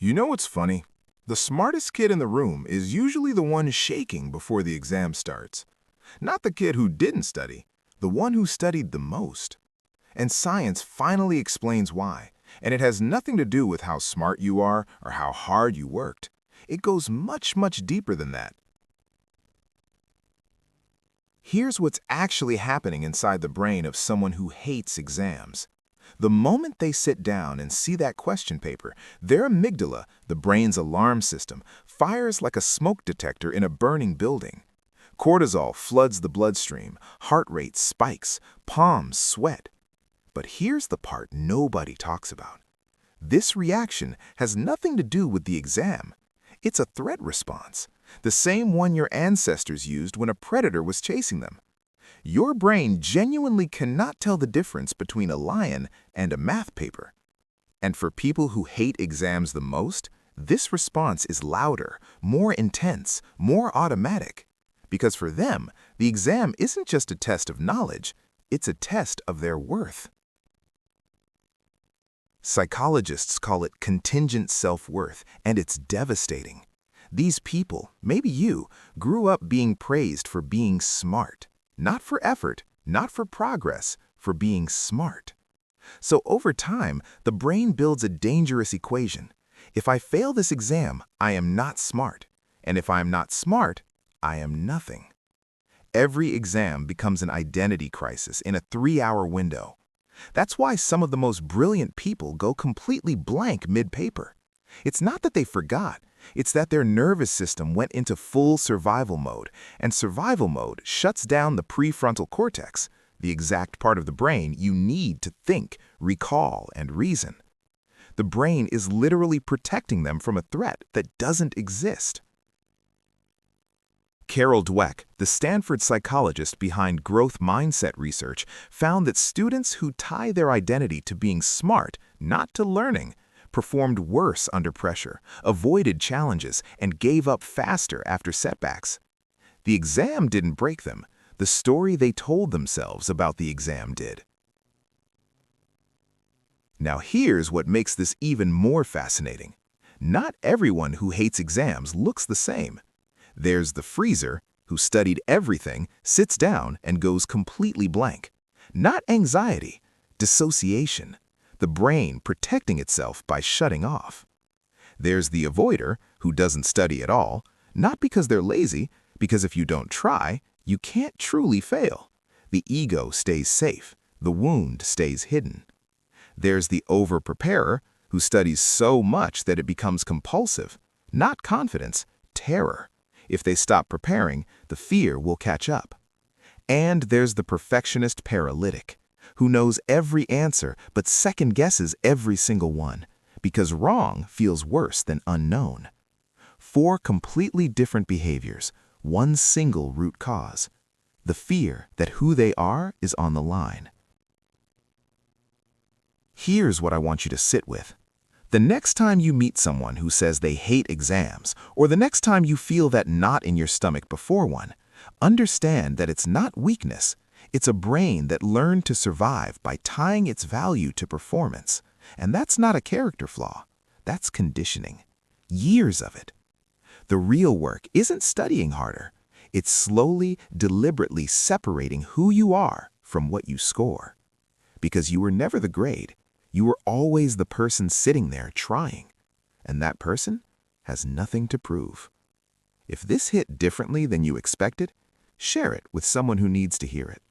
You know what's funny? The smartest kid in the room is usually the one shaking before the exam starts. Not the kid who didn't study, the one who studied the most. And science finally explains why, and it has nothing to do with how smart you are or how hard you worked. It goes much, much deeper than that. Here's what's actually happening inside the brain of someone who hates exams. The moment they sit down and see that question paper, their amygdala, the brain's alarm system, fires like a smoke detector in a burning building. Cortisol floods the bloodstream, heart rate spikes, palms sweat. But here's the part nobody talks about. This reaction has nothing to do with the exam. It's a threat response, the same one your ancestors used when a predator was chasing them. Your brain genuinely cannot tell the difference between a lion and a math paper. And for people who hate exams the most, this response is louder, more intense, more automatic. Because for them, the exam isn't just a test of knowledge, it's a test of their worth. Psychologists call it contingent self-worth, and it's devastating. These people, maybe you, grew up being praised for being smart. Not for effort, not for progress, for being smart. So over time, the brain builds a dangerous equation. If I fail this exam, I am not smart. And if I am not smart, I am nothing. Every exam becomes an identity crisis in a 3-hour window. That's why some of the most brilliant people go completely blank mid-paper. It's not that they forgot. It's that their nervous system went into full survival mode, and survival mode shuts down the prefrontal cortex, the exact part of the brain you need to think, recall, and reason. The brain is literally protecting them from a threat that doesn't exist. Carol Dweck, the Stanford psychologist behind growth mindset research, found that students who tie their identity to being smart, not to learning, performed worse under pressure, avoided challenges, and gave up faster after setbacks. The exam didn't break them. The story they told themselves about the exam did. Now here's what makes this even more fascinating. Not everyone who hates exams looks the same. There's the freezer, who studied everything, sits down, and goes completely blank. Not anxiety, dissociation. The brain protecting itself by shutting off. There's the avoider, who doesn't study at all, not because they're lazy, because if you don't try, you can't truly fail. The ego stays safe, the wound stays hidden. There's the over-preparer, who studies so much that it becomes compulsive, not confidence, terror. If they stop preparing, the fear will catch up. And there's the perfectionist paralytic, who knows every answer but second-guesses every single one, because wrong feels worse than unknown. 4 completely different behaviors, one single root cause: the fear that who they are is on the line. Here's what I want you to sit with. The next time you meet someone who says they hate exams, or the next time you feel that knot in your stomach before one, understand that it's not weakness. It's a brain that learned to survive by tying its value to performance. And that's not a character flaw. That's conditioning. Years of it. The real work isn't studying harder. It's slowly, deliberately separating who you are from what you score. Because you were never the grade. You were always the person sitting there trying. And that person has nothing to prove. If this hit differently than you expected, share it with someone who needs to hear it.